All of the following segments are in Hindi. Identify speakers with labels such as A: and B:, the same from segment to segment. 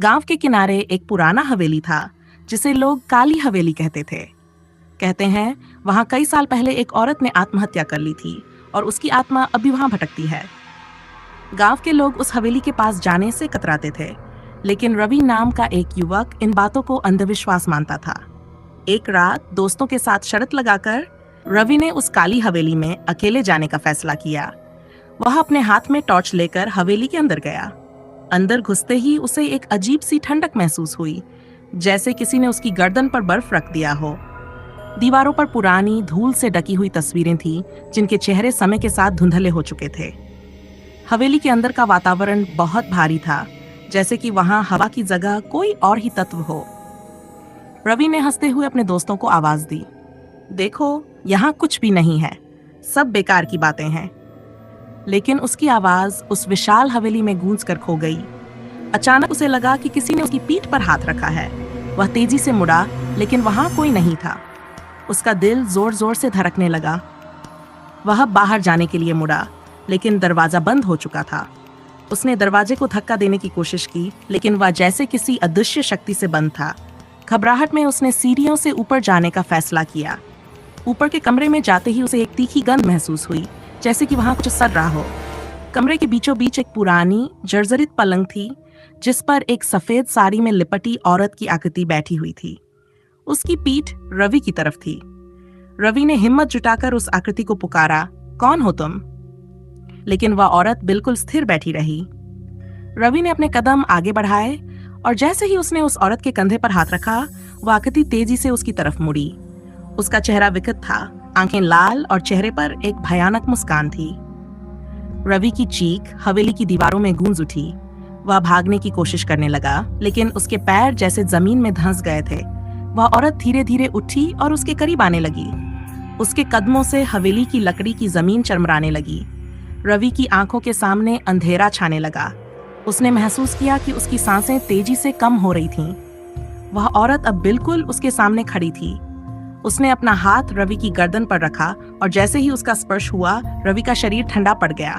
A: गांव के किनारे एक पुराना हवेली था जिसे लोग काली हवेली कहते थे। कहते हैं वहां कई साल पहले एक औरत ने आत्महत्या कर ली थी और उसकी आत्मा अभी वहां भटकती है। गांव के लोग उस हवेली के पास जाने से कतराते थे, लेकिन रवि नाम का एक युवक इन बातों को अंधविश्वास मानता था। एक रात दोस्तों के साथ शर्त लगाकर रवि ने उस काली हवेली में अकेले जाने का फैसला किया। वह अपने हाथ में टॉर्च लेकर हवेली के अंदर गया। अंदर घुसते ही उसे एक अजीब सी ठंडक महसूस हुई, जैसे किसी ने उसकी गर्दन पर बर्फ रख दिया हो। दीवारों पर पुरानी धूल से ढकी हुई तस्वीरें थीं, जिनके चेहरे समय के साथ धुंधले हो चुके थे। हवेली के अंदर का वातावरण बहुत भारी था, जैसे कि वहां हवा की जगह कोई और ही तत्व हो। रवि ने हंसते हुए अपने दोस्तों को आवाज दी, देखो यहाँ कुछ भी नहीं है, सब बेकार की बातें हैं। लेकिन उसकी आवाज उस विशाल हवेली में गूंज कर खो गई। अचानक उसे लगा कि किसी ने उसकी पीठ पर हाथ रखा है। वह तेजी से मुड़ा, लेकिन वहां कोई नहीं था। उसका दिल जोर जोर से धड़कने लगा। वह बाहर जाने के लिए मुड़ा, लेकिन दरवाजा बंद हो चुका था। उसने दरवाजे को धक्का देने की कोशिश की, लेकिन वह जैसे किसी अदृश्य शक्ति से बंद था। घबराहट में उसने सीढ़ियों से ऊपर जाने का फैसला किया। ऊपर के कमरे में जाते ही उसे एक तीखी गंध महसूस हुई, जैसे कि वहां कुछ सड़ रहा हो। कमरे के बीचों बीच एक पुरानी जर्जरित पलंग थी, जिस पर एक सफेद साड़ी में लिपटी औरत की आकृति बैठी हुई थी। उसकी पीठ रवि की तरफ थी। रवि ने हिम्मत जुटाकर उस आकृति को पुकारा, कौन हो तुम? लेकिन वह औरत बिल्कुल स्थिर बैठी रही। रवि ने अपने कदम आगे बढ़ाए और जैसे ही उसने उस औरत के कंधे पर हाथ रखा, वह आकृति तेजी से उसकी तरफ मुड़ी। उसका चेहरा विकृत था, आंखें लाल और चेहरे पर एक भयानक मुस्कान थी। रवि की चीख हवेली की दीवारों में गूंज उठी। वह भागने की कोशिश करने लगा, लेकिन उसके पैर जैसे जमीन में धंस गए थे। वह औरत धीरे धीरे उठी और उसके करीब आने लगी। उसके कदमों से हवेली की लकड़ी की जमीन चरमराने लगी। रवि की आंखों के सामने अंधेरा छाने लगा। उसने महसूस किया कि उसकी सांसें तेजी से कम हो रही थीं। वह औरत अब बिल्कुल उसके सामने खड़ी थी। उसने अपना हाथ रवि की गर्दन पर रखा और जैसे ही उसका स्पर्श हुआ, रवि का शरीर ठंडा पड़ गया।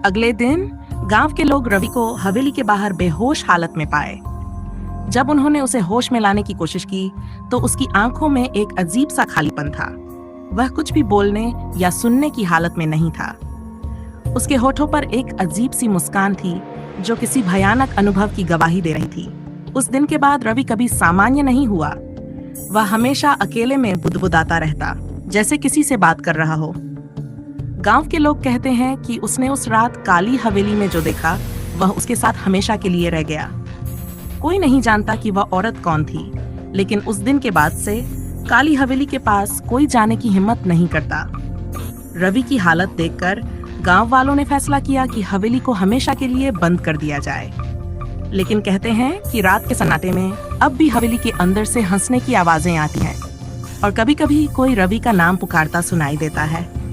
A: अगले दिन गांव के लोग रवि को हवेली के बाहर बेहोश हालत में पाए। जब उन्होंने उसे होश में लाने की कोशिश की, तो उसकी आंखों में एक अजीब सा खालीपन था। वह कुछ भी बोलने या सुनने की हालत में नहीं था। उसके होठों पर एक अजीब सी मुस्कान थी, जो किसी भयानक अनुभव की गवाही दे रही थी। उस दिन के बाद रवि कभी सामान्य नहीं हुआ। वह हमेशा अकेले में बुदबुदाता रहता, जैसे किसी से बात कर रहा हो। गांव के लोग कहते हैं कि उसने उस रात काली हवेली में जो देखा, वह उसके साथ हमेशा के लिए रह गया। कोई नहीं जानता कि वह औरत कौन थी, लेकिन उस दिन के बाद से काली हवेली के पास कोई जाने की हिम्मत नहीं करता। रवि की हालत देखकर गांव वालों ने फैसला किया कि हवेली को हमेशा के लिए बंद कर दिया जाए। लेकिन कहते हैं कि रात के सन्नाटे में अब भी हवेली के अंदर से हंसने की आवाजें आती हैं और कभी-कभी कोई रवि का नाम पुकारता सुनाई देता है।